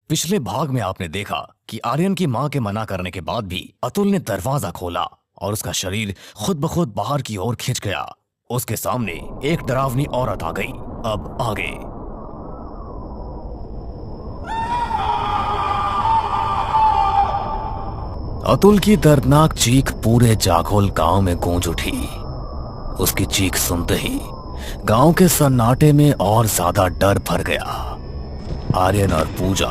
पिछले भाग में आपने देखा कि आर्यन की मां के मना करने के बाद भी अतुल ने दरवाजा खोला और उसका शरीर खुद ब खुद बाहर की ओर खिंच गया। उसके सामने एक डरावनी औरत आ गई। अब आगे। अतुल की दर्दनाक चीख पूरे जाखोल गांव में गूंज उठी। उसकी चीख सुनते ही गांव के सन्नाटे में और ज्यादा डर भर गया। आर्यन और पूजा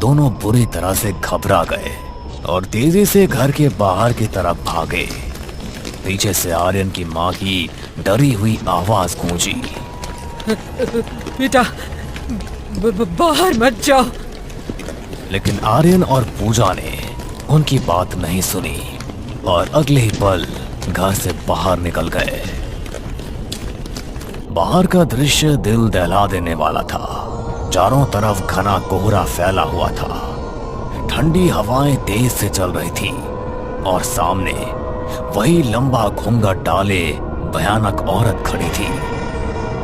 दोनों बुरी तरह से घबरा गए और तेजी से घर के बाहर की तरफ भागे। पीछे से आर्यन की मां की डरी हुई आवाज गूंजी, बेटा बाहर मत जाओ। लेकिन आर्यन और पूजा ने उनकी बात नहीं सुनी और अगले ही पल घर से बाहर निकल गए। बाहर का दृश्य दिल दहला देने वाला था। चारों तरफ घना कोहरा फैला हुआ था। ठंडी हवाएं तेज से चल रही थी और सामने वही लंबा घूंघट डाले भयानक औरत खड़ी थी।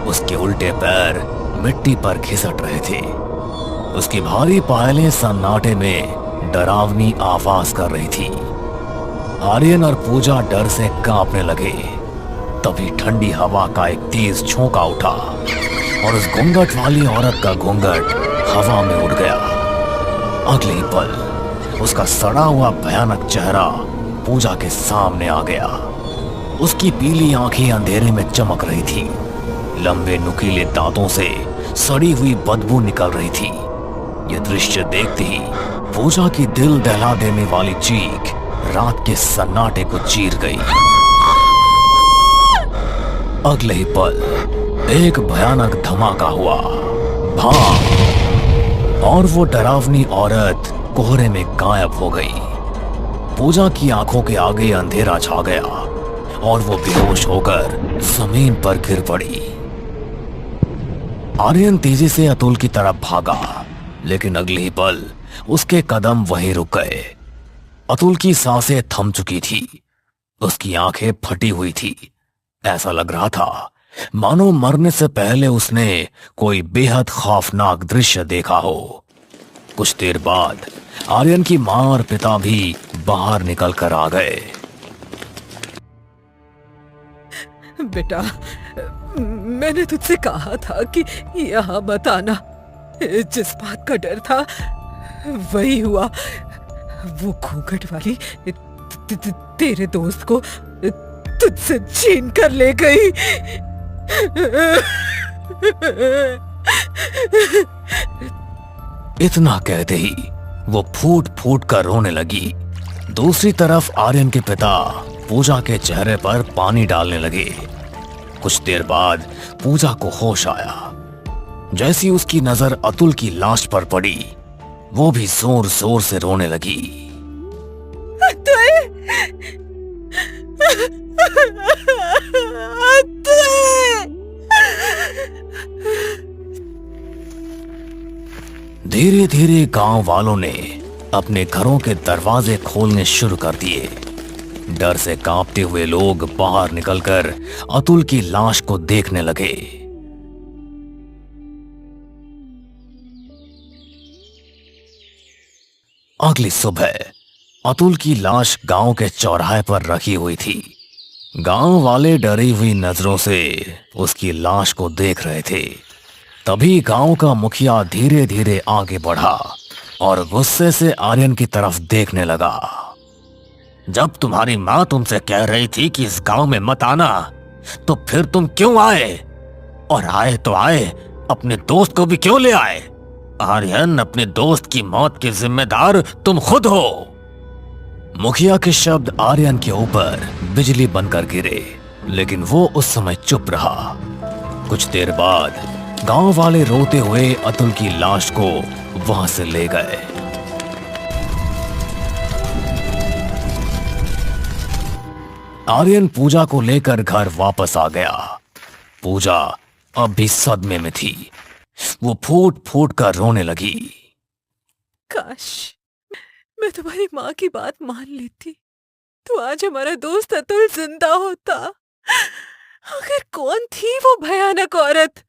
उसके उल्टे पैर मिट्टी पर घिसट रहे थे। उसकी भारी पायलें सन्नाटे में डरावनी आवाज कर रही थी। आर्यन और पूजा डर से कांपने लगे। तभी ठंडी हवा का एक तेज झोंका उठा और उस घूंघट वाली औरत का घूंघट हवा में उड़ गया। अगले ही पल उसका सड़ा हुआ भयानक चेहरा पूजा के सामने आ गया। उसकी पीली आंखें अंधेरे में चमक रही थी। लंबे नुकीले दांतों से सड़ी हुई बदबू निकल रही थी। यह दृश्य देखते ही पूजा की दिल दहला देने वाली चीख रात के सन्नाटे को चीर गई। अगले ही पल एक भयानक धमाका हुआ। भाग! और वो डरावनी औरत कोहरे में गायब हो गई। पूजा की आंखों के आगे अंधेरा छा गया और वो बेहोश होकर जमीन पर गिर पड़ी। आर्यन तेजी से अतुल की तरफ भागा, लेकिन अगले ही पल उसके कदम वहीं रुक गए। अतुल की सांसें थम चुकी थी। उसकी आंखें फटी हुई थी। ऐसा लग रहा था मानो मरने से पहले उसने कोई बेहद खौफनाक दृश्य देखा हो। कुछ देर बाद आर्यन की मां और पिता भी बाहर निकल कर आ गए। बेटा मैंने तुझसे कहा था कि यहाँ मत आना। जिस बात का डर था वही हुआ। वो घूंघट वाली तेरे दोस्त को तुझसे छीन कर ले गई। इतना कहते ही वो फूट फूट कर रोने लगी। दूसरी तरफ आर्यन के पिता पूजा के चेहरे पर पानी डालने लगे। कुछ देर बाद पूजा को होश आया। जैसी उसकी नजर अतुल की लाश पर पड़ी, वो भी जोर जोर से रोने लगी। धीरे धीरे गांव वालों ने अपने घरों के दरवाजे खोलने शुरू कर दिए। डर से कांपते हुए लोग बाहर निकलकर अतुल की लाश को देखने लगे। अगली सुबह अतुल की लाश गांव के चौराहे पर रखी हुई थी। गांव वाले डरी हुई नजरों से उसकी लाश को देख रहे थे। तभी गांव का मुखिया धीरे धीरे आगे बढ़ा और गुस्से से आर्यन की तरफ देखने लगा। जब तुम्हारी मां तुमसे कह रही थी कि इस गांव में मत आना, तो फिर तुम क्यों आए? और आए तो आए, अपने दोस्त को भी क्यों ले आए? आर्यन, अपने दोस्त की मौत के जिम्मेदार तुम खुद हो। मुखिया के शब्द आर्यन के ऊपर बिजली बनकर गिरे, लेकिन वो उस समय चुप रहा। कुछ देर बाद गांव वाले रोते हुए अतुल की लाश को वहां से ले गए। आर्यन पूजा को लेकर घर वापस आ गया। पूजा अब भी सदमे में थी। वो फूट फूट कर रोने लगी। काश मैं तुम्हारी माँ की बात मान लेती तो आज हमारा दोस्त अतुल जिंदा होता। आखिर कौन थी वो भयानक औरत?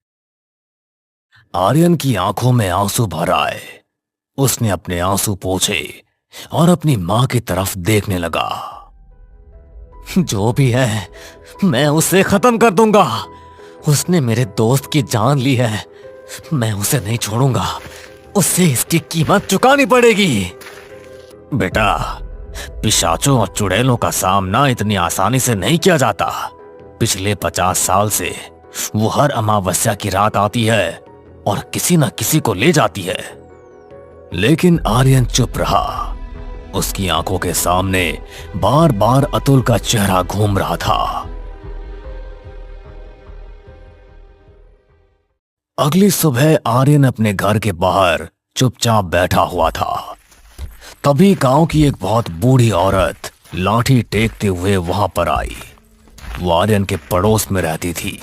आर्यन की आंखों में आंसू भर आए। उसने अपने आंसू पोंछे और अपनी मां की तरफ देखने लगा। जो भी है मैं उसे खत्म कर दूंगा। उसने मेरे दोस्त की जान ली है, मैं उसे नहीं छोड़ूंगा। उसे इसकी कीमत चुकानी पड़ेगी। बेटा, पिशाचों और चुड़ैलों का सामना इतनी आसानी से नहीं किया जाता। पिछले 50 साल से वो हर अमावस्या की रात आती है और किसी न किसी को ले जाती है। लेकिन आर्यन चुप रहा। उसकी आंखों के सामने बार बार अतुल का चेहरा घूम रहा था। अगली सुबह आर्यन अपने घर के बाहर चुपचाप बैठा हुआ था। तभी गांव की एक बहुत बूढ़ी औरत लाठी टेकते हुए वहां पर आई। वो आर्यन के पड़ोस में रहती थी।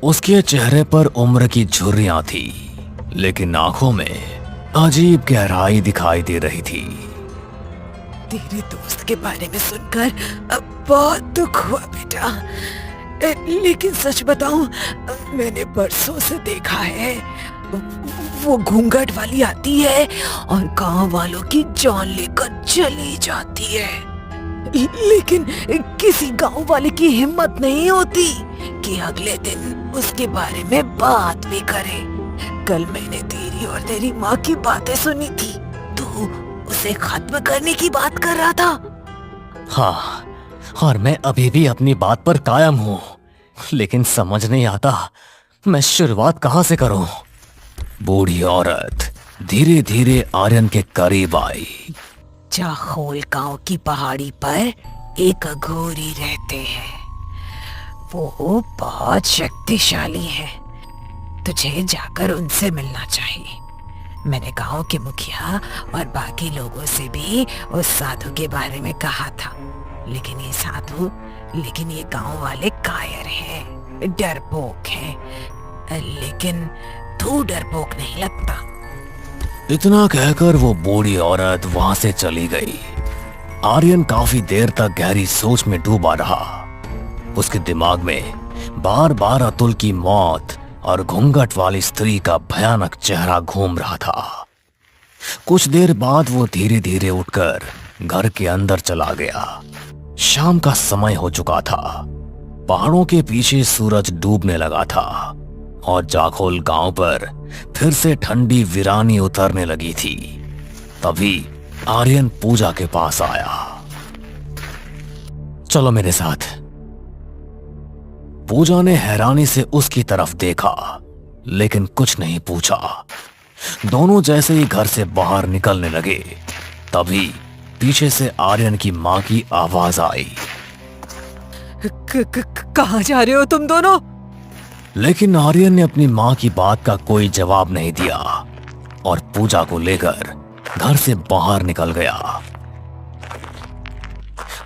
उसके चेहरे पर उम्र की झुर्रियां थी, लेकिन आंखों में अजीब गहराई दिखाई दे रही थी। तेरे दोस्त के बारे में सुनकर बहुत दुख हुआ बेटा, लेकिन सच बताऊं, मैंने बरसों से देखा है। वो घूंघट वाली आती है और गांव वालों की जान लेकर चली जाती है, लेकिन किसी गांव वाले की हिम्मत नहीं होती कि अगले दिन उसके बारे में बात भी करे। कल मैंने तेरी और तेरी माँ की बातें सुनी थी। तू उसे खत्म करने की बात कर रहा था। हाँ, और मैं अभी भी अपनी बात पर कायम हूं, लेकिन समझ नहीं आता मैं शुरुआत कहां से करूं। बूढ़ी औरत धीरे धीरे आर्यन के करीब आई। चाखोल गांव की पहाड़ी पर एक अघोरी रहते हैं। वो बहुत शक्तिशाली है। तुझे जाकर उनसे मिलना चाहिए। मैंने गांव के मुखिया और बाकी लोगों से भी उस साधु के बारे में कहा था, लेकिन ये गांव वाले कायर हैं, डरपोक हैं। लेकिन तू डरपोक नहीं लगता। इतना कहकर वो बूढ़ी औरत वहां से चली गई। आर्यन काफी देर तक गहरी सोच में डूबा रहा। उसके दिमाग में बार बार अतुल की मौत और घूंघट वाली स्त्री का भयानक चेहरा घूम रहा था। कुछ देर बाद वो धीरे धीरे उठकर घर के अंदर चला गया। शाम का समय हो चुका था। पहाड़ों के पीछे सूरज डूबने लगा था और जाखोल गांव पर फिर से ठंडी वीरानी उतरने लगी थी। तभी आर्यन पूजा के पास आया। चलो मेरे साथ। पूजा ने हैरानी से उसकी तरफ देखा, लेकिन कुछ नहीं पूछा। दोनों जैसे ही घर से बाहर निकलने लगे, तभी पीछे से आर्यन की मां की आवाज आई। कहां जा रहे हो तुम दोनों? लेकिन आर्यन ने अपनी मां की बात का कोई जवाब नहीं दिया और पूजा को लेकर घर से बाहर निकल गया।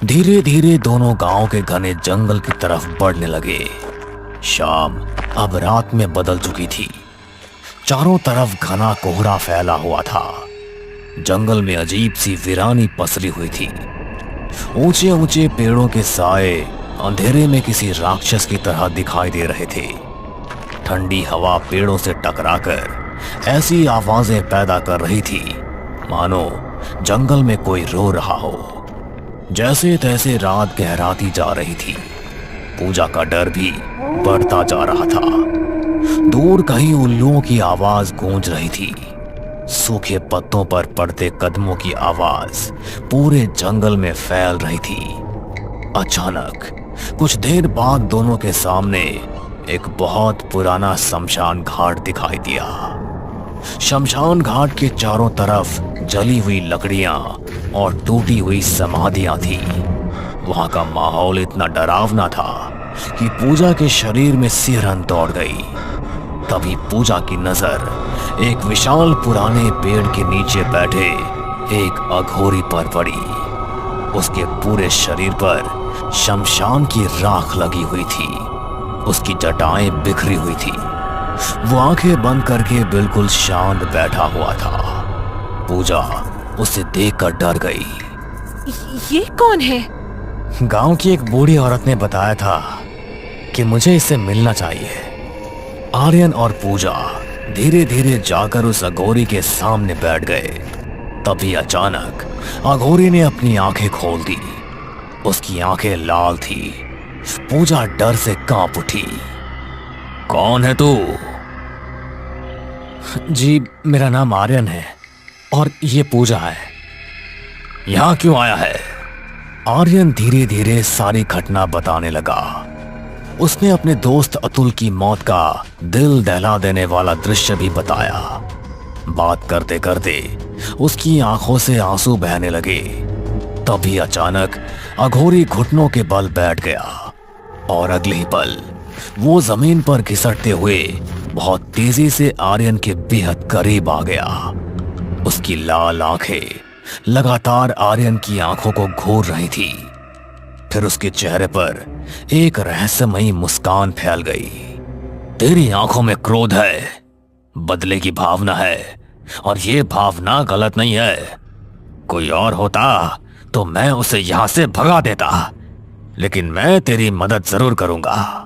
धीरे धीरे दोनों गांव के घने जंगल की तरफ बढ़ने लगे। शाम अब रात में बदल चुकी थी। चारों तरफ घना कोहरा फैला हुआ था। जंगल में अजीब सी वीरानी पसरी हुई थी। ऊंचे ऊंचे पेड़ों के साए अंधेरे में किसी राक्षस की तरह दिखाई दे रहे थे। ठंडी हवा पेड़ों से टकराकर ऐसी आवाजें पैदा कर रही थी मानो जंगल में कोई रो रहा हो। जैसे तैसे रात गहराती जा रही थी। पूजा का डर भी बढ़ता जा रहा था। दूर कहीं उल्लुओं की आवाज गूंज रही थी। सूखे पत्तों पर पड़ते कदमों की आवाज पूरे जंगल में फैल रही थी। अचानक कुछ देर बाद दोनों के सामने एक बहुत पुराना शमशान घाट दिखाई दिया। शमशान घाट के चारों तरफ जली हुई लकड़ियां और टूटी हुई समाधियां थी। वहां का माहौल इतना डरावना था कि पूजा के शरीर में सिहरन दौड़ गई। तभी पूजा की नजर एक विशाल पुराने पेड़ के नीचे बैठे एक अघोरी पर पड़ी। उसके पूरे शरीर पर शमशान की राख लगी हुई थी। उसकी जटाएं बिखरी हुई थी। वो आंखें बंद करके बिल्कुल शांत बैठा हुआ था। पूजा उसे देखकर डर गई। ये कौन है? गांव की एक बूढ़ी औरत ने बताया था कि मुझे इससे मिलना चाहिए। आर्यन और पूजा धीरे धीरे जाकर उस अघोरी के सामने बैठ गए। तभी अचानक अघोरी ने अपनी आंखें खोल दी। उसकी आंखें लाल थी। पूजा डर से कांप उठी। कौन है तू? जी, मेरा नाम आर्यन है और ये पूजा है। यहां क्यों आया है? आर्यन धीरे धीरे सारी घटना बताने लगा। उसने अपने दोस्त अतुल की मौत का दिल दहला देने वाला दृश्य भी बताया। बात करते करते उसकी आंखों से आंसू बहने लगे। तभी अचानक अघोरी घुटनों के बल बैठ गया और अगले ही पल वो जमीन पर घिसटते हुए बहुत तेजी से आर्यन के बेहद करीब आ गया। उसकी लाल आंखें लगातार आर्यन की आंखों को घूर रही थी। फिर उसके चेहरे पर एक रहस्यमयी मुस्कान फैल गई। तेरी आंखों में क्रोध है, बदले की भावना है, और ये भावना गलत नहीं है। कोई और होता तो मैं उसे यहां से भगा देता, लेकिन मैं तेरी मदद जरूर करूंगा।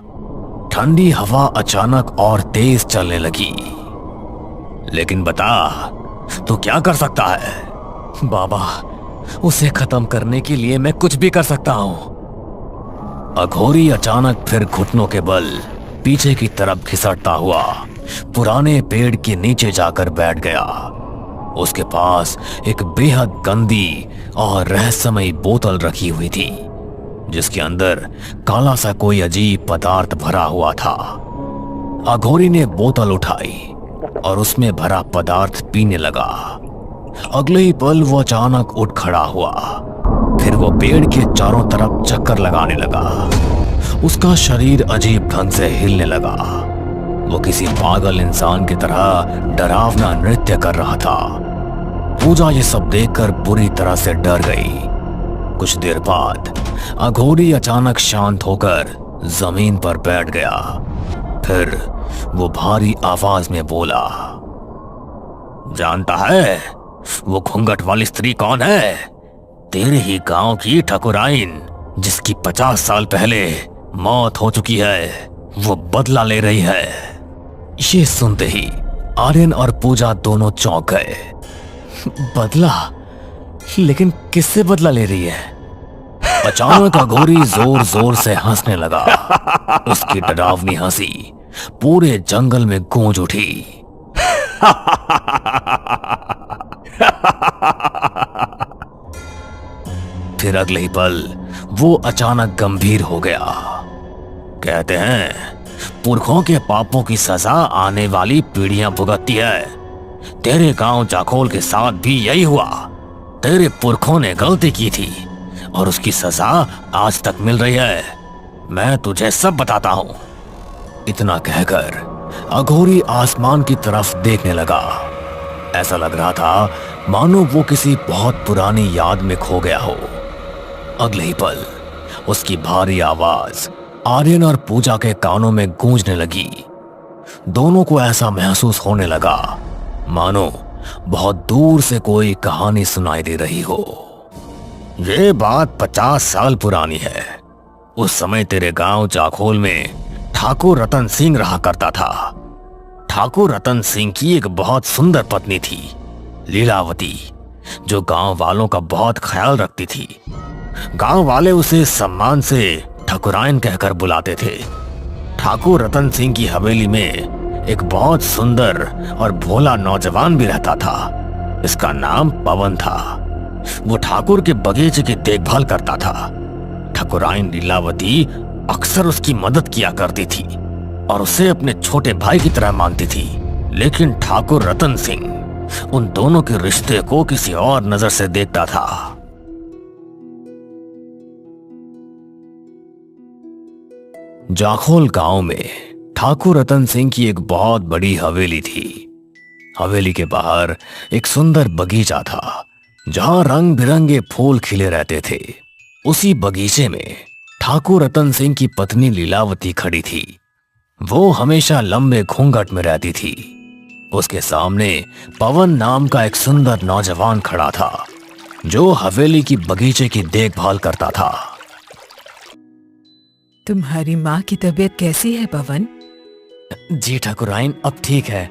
ठंडी हवा अचानक और तेज चलने लगी। लेकिन बता, तू क्या कर सकता है? बाबा, उसे खत्म करने के लिए मैं कुछ भी कर सकता हूं। अघोरी अचानक फिर घुटनों के बल पीछे की तरफ घिसटता हुआ पुराने पेड़ के नीचे जाकर बैठ गया। उसके पास एक बेहद गंदी और रहस्यमयी बोतल रखी हुई थी, जिसके अंदर काला सा कोई अजीब पदार्थ भरा हुआ था। अघोरी ने बोतल उठाई और उसमें भरा पदार्थ पीने लगा। अगले ही पल वो अचानक उठ खड़ा हुआ। फिर वो पेड़ के चारों तरफ चक्कर लगाने लगा। उसका शरीर अजीब ढंग से हिलने लगा। वो किसी पागल इंसान की तरह डरावना नृत्य कर रहा था। पूजा ये सब देखकर बुरी तरह से डर गई। कुछ देर बाद अघोरी अचानक शांत होकर जमीन पर बैठ गया। फिर वो भारी आवाज में बोला, जानता है वो घूंघट वाली स्त्री कौन है? तेरे ही गांव की ठकुराइन, जिसकी 50 साल पहले मौत हो चुकी है। वो बदला ले रही है। ये सुनते ही आर्यन और पूजा दोनों चौंक गए। बदला? लेकिन किससे बदला ले रही है? अचानक अघोरी जोर जोर से हंसने लगा। उसकी डरावनी हंसी पूरे जंगल में गूंज उठी। फिर अगले ही पल वो अचानक गंभीर हो गया। कहते हैं पुरखों के पापों की सजा आने वाली पीढ़ियां भुगतती है। तेरे गांव जाखोल के साथ भी यही हुआ। तेरे पुरखों ने गलती की थी और उसकी सजा आज तक मिल रही है। मैं तुझे सब बताता हूं। इतना कहकर अघोरी आसमान की तरफ देखने लगा। ऐसा लग रहा था मानो वो किसी बहुत पुरानी याद में खो गया हो। अगले ही पल उसकी भारी आवाज आर्यन और पूजा के कानों में गूंजने लगी। दोनों को ऐसा महसूस होने लगा मानो बहुत दूर से कोई कहानी सुनाई दे रही हो। ये बात 50 साल पुरानी है। उस समय तेरे गांव जाखोल में ठाकुर रतन सिंह रहा करता था। ठाकुर रतन सिंह की एक बहुत सुंदर पत्नी थी, लीलावती, जो गांव वालों का बहुत ख्याल रखती थी। गांव वाले उसे सम्मान से ठकुराइन कहकर बुलाते थे। ठाकुर रतन सिंह की हवेली में एक बहुत सुंदर और भोला नौजवान भी रहता था। इसका नाम पवन था। वो ठाकुर के बगीचे की देखभाल करता था। ठकुराइन लीलावती अक्सर उसकी मदद किया करती थी और उसे अपने छोटे भाई की तरह मानती थी। लेकिन ठाकुर रतन सिंह उन दोनों के रिश्ते को किसी और नजर से देखता था। जाखोल गांव में ठाकुर रतन सिंह की एक बहुत बड़ी हवेली थी। हवेली के बाहर एक सुंदर बगीचा था, जहां रंग बिरंगे फूल खिले रहते थे। उसी बगीचे में ठाकुर रतन सिंह की पत्नी लीलावती खड़ी थी। वो हमेशा लंबे घूंघट में रहती थी। उसके सामने पवन नाम का एक सुंदर नौजवान खड़ा था, जो हवेली की बगीचे की देखभाल करता था। तुम्हारी माँ की तबीयत कैसी है पवन? जी ठाकुराइन, अब ठीक है।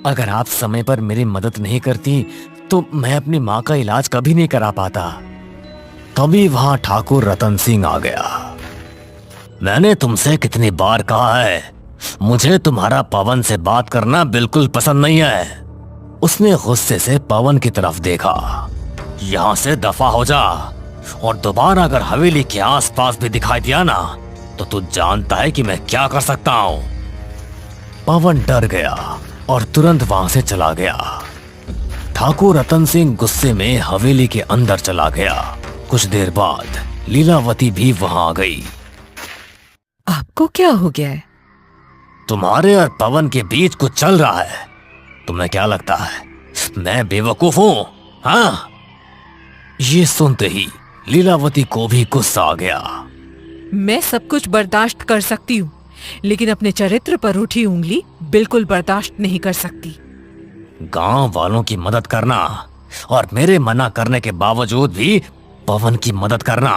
अगर आप समय पर मेरी मदद नहीं करती तो मैं अपनी माँ का इलाज कभी नहीं करा पाता। तभी वहां ठाकुर रतन सिंह आ गया। मैंने तुमसे कितनी बार कहा है, मुझे तुम्हारा पवन से बात करना बिल्कुल पसंद नहीं है। उसने गुस्से से पवन की तरफ देखा। यहां से दफा हो जा, और दोबारा अगर हवेली के आसपास भी दिखाई दिया ना तो तू जानता है कि मैं क्या कर सकता हूं। पवन डर गया और तुरंत वहां से चला गया। ठाकुर रतन सिंह गुस्से में हवेली के अंदर चला गया। कुछ देर बाद लीलावती भी वहां आ गई। आपको क्या हो गया है? तुम्हारे और पवन के बीच कुछ चल रहा है। तुम्हें क्या लगता है मैं बेवकूफ हूं? हाँ? ये सुनते ही लीलावती को भी गुस्सा आ गया। मैं सब कुछ बर्दाश्त कर सकती हूँ, लेकिन अपने चरित्र पर उठी उंगली बिल्कुल बर्दाश्त नहीं कर सकती। गांव वालों की मदद करना और मेरे मना करने के बावजूद भी पवन की मदद करना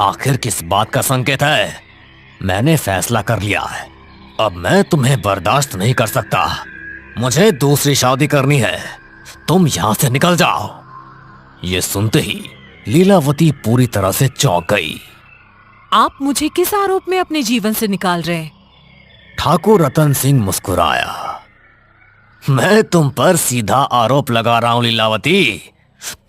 आखिर किस बात का संकेत है? मैंने फैसला कर लिया है, अब मैं तुम्हें बर्दाश्त नहीं कर सकता। मुझे दूसरी शादी करनी है। तुम यहां से निकल जाओ। ये सुनते ही लीलावती पूरी तरह से चौंक गई। आप मुझे किस आरोप में अपने जीवन से निकाल रहे हैं? ठाकुर रतन सिंह मुस्कुराया। मैं तुम पर सीधा आरोप लगा रहा हूं लीलावती।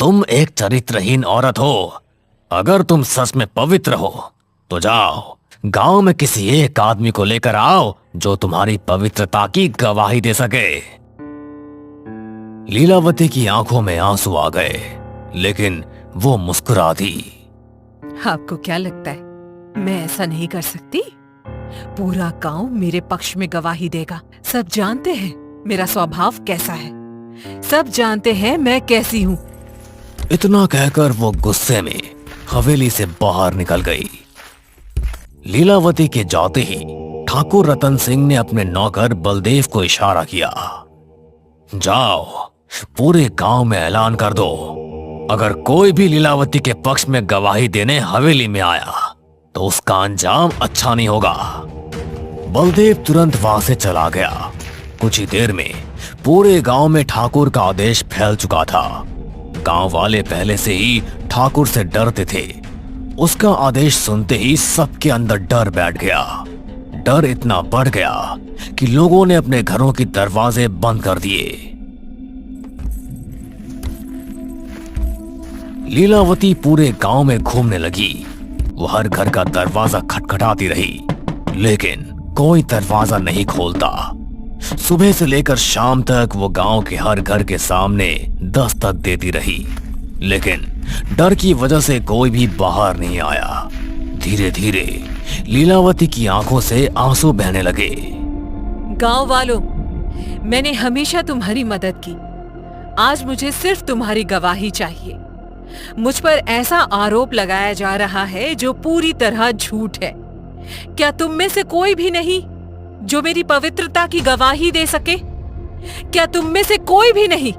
तुम एक चरित्रहीन औरत हो। अगर तुम सच में पवित्र हो तो जाओ, गांव में किसी एक आदमी को लेकर आओ जो तुम्हारी पवित्रता की गवाही दे सके। लीलावती की आंखों में आंसू आ गए, लेकिन वो मुस्कुरा दी। आपको क्या लगता है मैं ऐसा नहीं कर सकती? पूरा गांव मेरे पक्ष में गवाही देगा। सब जानते हैं मेरा स्वभाव कैसा है। सब जानते हैं मैं कैसी हूँ। इतना कहकर वो गुस्से में हवेली से बाहर निकल गई। लीलावती के जाते ही ठाकुर रतन सिंह ने अपने नौकर बलदेव को इशारा किया। जाओ, पूरे गांव में ऐलान कर दो, अगर कोई भी लीलावती के पक्ष में गवाही देने हवेली में आया तो उसका अंजाम अच्छा नहीं होगा। बलदेव तुरंत वहां से चला गया। कुछ ही देर में पूरे गांव में ठाकुर का आदेश फैल चुका था। गांव वाले पहले से ही ठाकुर से डरते थे। उसका आदेश सुनते ही सबके अंदर डर बैठ गया। डर इतना बढ़ गया कि लोगों ने अपने घरों के दरवाजे बंद कर दिए। लीलावती पूरे गांव में घूमने लगी। वो हर घर का दरवाजा खटखटाती रही, लेकिन कोई दरवाजा नहीं खोलता। सुबह से लेकर शाम तक वो गांव के हर घर के सामने दस्तक देती रही, लेकिन डर की वजह से कोई भी बाहर नहीं आया। धीरे धीरे लीलावती की आंखों से आंसू बहने लगे। गांव वालों, मैंने हमेशा तुम्हारी मदद की। आज मुझे सिर्फ तुम्हारी गवाही चाहिए। मुझ पर ऐसा आरोप लगाया जा रहा है जो पूरी तरह झूठ है। क्या तुम में से कोई भी नहीं जो मेरी पवित्रता की गवाही दे सके? क्या तुम में से कोई भी नहीं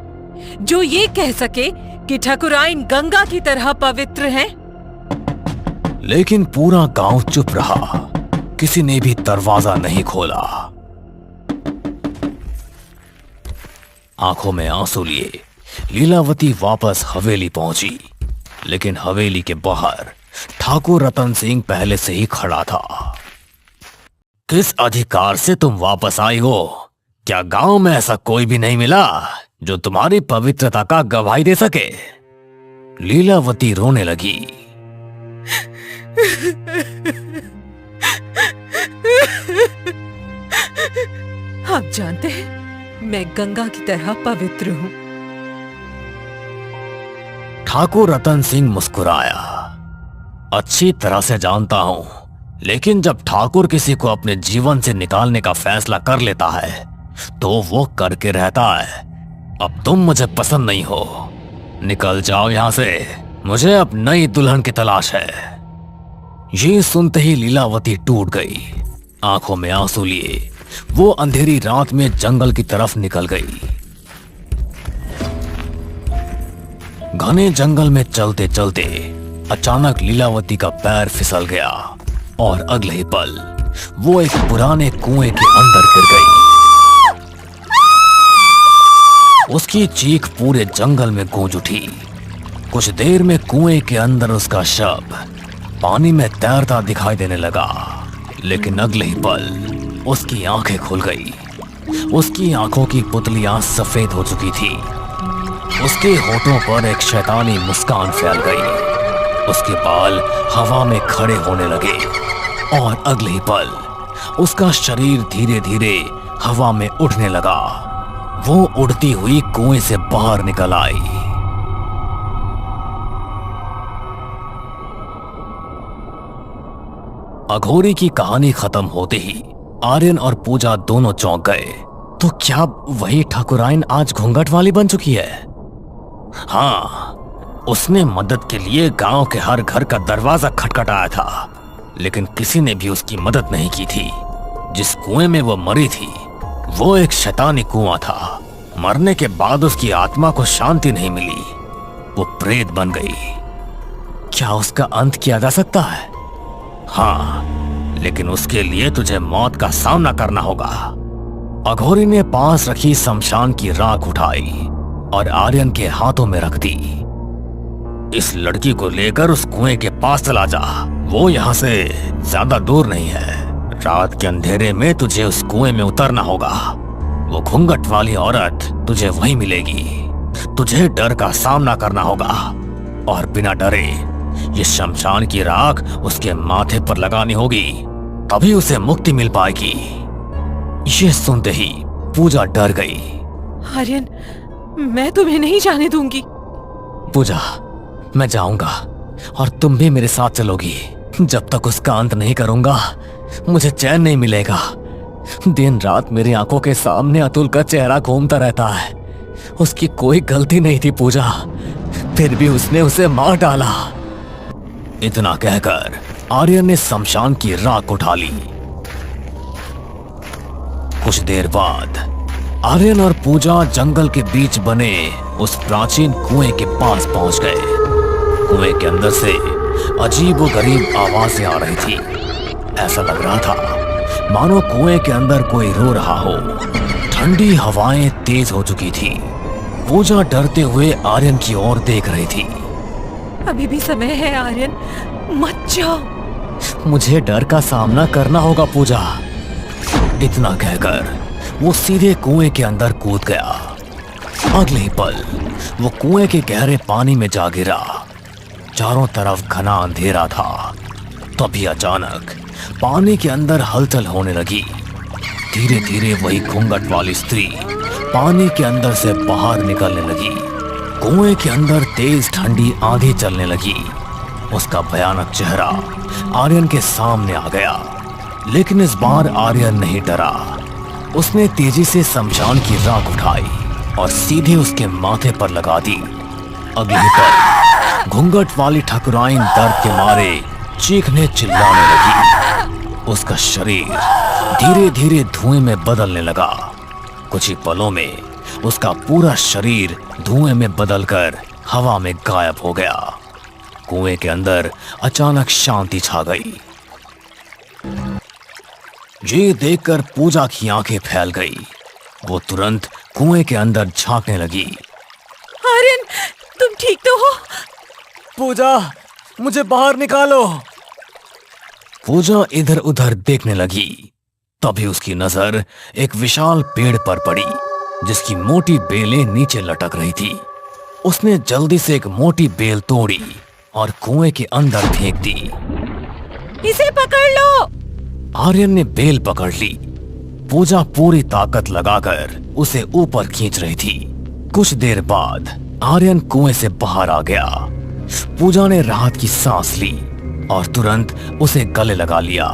जो ये कह सके कि ठाकुराइन गंगा की तरह पवित्र हैं? लेकिन पूरा गांव चुप रहा। किसी ने भी दरवाजा नहीं खोला। आंखों में आंसू लिए लीलावती वापस हवेली पहुंची, लेकिन हवेली के बाहर ठाकुर रतन सिंह पहले से ही खड़ा था। किस अधिकार से तुम वापस आई हो? क्या गांव में ऐसा कोई भी नहीं मिला जो तुम्हारी पवित्रता का गवाही दे सके? लीलावती रोने लगी। आप जानते हैं मैं गंगा की तरह पवित्र हूँ। ठाकुर रतन सिंह मुस्कुराया। अच्छी तरह से जानता हूं, लेकिन जब ठाकुर किसी को अपने जीवन से निकालने का फैसला कर लेता है तो वो करके रहता है। अब तुम मुझे पसंद नहीं हो, निकल जाओ यहां से। मुझे अब नई दुल्हन की तलाश है। ये सुनते ही लीलावती टूट गई। आंखों में आंसू लिए वो अंधेरी रात में जंगल की तरफ निकल गई। घने जंगल में चलते चलते अचानक लीलावती का पैर फिसल गया और अगले ही पल वो एक पुराने कुएं के अंदर गिर गई। उसकी चीख पूरे जंगल में गूंज उठी। कुछ देर में कुएं के अंदर उसका शव पानी में तैरता दिखाई देने लगा, लेकिन अगले ही पल उसकी आंखें खुल गई। उसकी आंखों की पुतलियां सफेद हो चुकी थी। उसके होठों पर एक शैतानी मुस्कान फैल गई। उसके बाल हवा में खड़े होने लगे और अगले ही पल उसका शरीर धीरे धीरे हवा में उठने लगा। वो उड़ती हुई कुएं से बाहर निकल आई। अघोरी की कहानी खत्म होते ही आर्यन और पूजा दोनों चौंक गए। तो क्या वही ठाकुराइन आज घूंघट वाली बन चुकी है? हाँ, उसने मदद के लिए गांव के हर घर का दरवाजा खटखटाया था, लेकिन किसी ने भी उसकी मदद नहीं की थी। जिस कुएं में वो मरी थी वो एक शैतानी कुआं था। मरने के बाद उसकी आत्मा को शांति नहीं मिली, वो प्रेत बन गई। क्या उसका अंत किया जा सकता है? हाँ, लेकिन उसके लिए तुझे मौत का सामना करना होगा। अघोरी ने पास रखी शमशान की राख उठाई और आर्यन के हाथों में रख दी। इस लड़की को लेकर उस कुएं के पास चला जा, वो यहाँ से ज्यादा दूर नहीं है। रात के अंधेरे में तुझे उस कुएं में उतरना होगा। वो घूंघट वाली औरत तुझे वहीं मिलेगी। तुझे डर का सामना करना होगा और बिना डरे ये शमशान की राख उसके माथे पर लगानी होगी, तभी उसे मुक्ति मिल पाएगी। ये सुनते ही पूजा डर गई। आर्यन, मैं तुम्हें नहीं जाने दूंगी। पूजा, मैं जाऊंगा और तुम भी मेरे साथ चलोगी। जब तक उसका अंत नहीं करूंगा मुझे चैन नहीं मिलेगा। दिन रात मेरी आंखों के सामने अतुल का चेहरा घूमता रहता है। उसकी कोई गलती नहीं थी पूजा, फिर भी उसने उसे मार डाला। इतना कहकर आर्यन ने शमशान की राख उठा ली। कुछ देर बाद आर्यन और पूजा जंगल के बीच बने उस प्राचीन कुएं के पास पहुंच गए। कुएं के अंदर से अजीबोगरीब आवाजें आ रही थी। ऐसा लग रहा था मानो कुएं के अंदर कोई रो रहा हो। ठंडी हवाएं तेज हो चुकी थी। पूजा डरते हुए आर्यन की ओर देख रही थी। अभी भी समय है आर्यन, मत जाओ। मुझे डर का सामना करना होगा पूजा। इतना कहकर वो सीधे कुएं के अंदर कूद गया। अगले ही पल वो कुएं के गहरे पानी में जा गिरा। चारों तरफ घना अंधेरा था। तभी अचानक पानी के अंदर हलचल होने लगी। धीरे धीरे वही घूंघट वाली स्त्री पानी के अंदर से बाहर निकलने लगी। कुएं के अंदर तेज ठंडी आंधी चलने लगी। उसका भयानक चेहरा आर्यन के सामने आ गया, लेकिन इस बार आर्यन नहीं डरा। उसने तेजी से शमशान की राख उठाई और सीधे उसके माथे पर लगा दी। अगले ही पल घूंघट वाली ठाकुराइन दर्द के मारे चीखने चिल्लाने लगी। उसका शरीर धीरे धीरे धुएं में बदलने लगा। कुछ ही पलों में उसका पूरा शरीर धुएं में बदलकर हवा में गायब हो गया। कुएं के अंदर अचानक शांति छा गई। ये देखकर पूजा की आंखें फैल गई। वो तुरंत कुएं के अंदर झांकने लगी। आर्यन, तुम ठीक तो हो? पूजा, मुझे बाहर निकालो। पूजा इधर उधर देखने लगी। तभी उसकी नजर एक विशाल पेड़ पर पड़ी जिसकी मोटी बेलें नीचे लटक रही थी। उसने जल्दी से एक मोटी बेल तोड़ी और कुएं के अंदर फेंक दी। इसे पकड़ लो। आर्यन ने बेल पकड़ ली। पूजा पूरी ताकत लगाकर उसे ऊपर खींच रही थी। कुछ देर बाद आर्यन कुएं से बाहर आ गया। पूजा ने राहत की सांस ली और तुरंत उसे गले लगा लिया।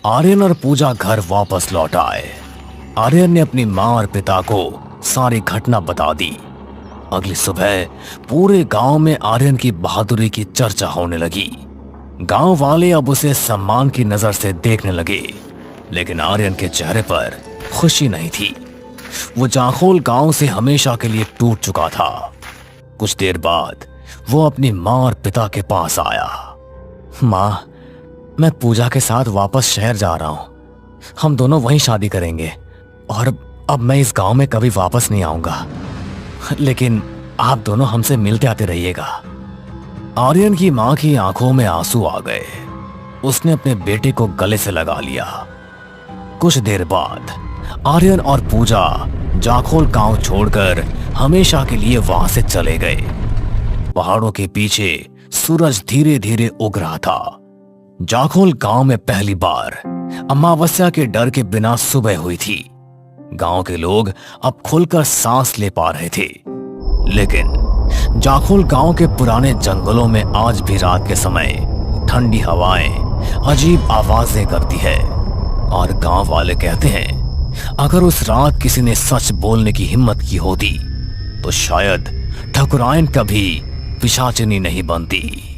आर्यन और पूजा घर वापस लौट आए। आर्यन ने अपनी मां और पिता को सारी घटना बता दी। अगली सुबह पूरे गांव में आर्यन की बहादुरी की चर्चा होने लगी। गांव वाले अब उसे सम्मान की नजर से देखने लगे, लेकिन आर्यन के चेहरे पर खुशी नहीं थी। वो जाखोल गांव से हमेशा के लिए टूट चुका था। कुछ देर बाद वो अपनी मां और पिता के पास आया। मां, मैं पूजा के साथ वापस शहर जा रहा हूं। हम दोनों वहीं शादी करेंगे और अब मैं इस गांव में कभी वापस नहीं आऊंगा, लेकिन आप दोनों हमसे मिलते आते रहिएगा। आर्यन की मां की आंखों में आंसू आ गए। उसने अपने बेटे को गले से लगा लिया। कुछ देर बाद आर्यन और पूजा जाखोल गांव छोड़कर हमेशा के लिए वहां से चले गए। पहाड़ों के पीछे सूरज धीरे धीरे उग रहा था। जाखोल गांव में पहली बार अमावस्या के डर के बिना सुबह हुई थी। गांव के लोग अब खुलकर सांस ले पा रहे थे। लेकिन जाखोल गांव के पुराने जंगलों में आज भी रात के समय ठंडी हवाएं अजीब आवाजें करती है और गांव वाले कहते हैं अगर उस रात किसी ने सच बोलने की हिम्मत की होती तो शायद ठकुराइन कभी पिशाचिनी नहीं बनती।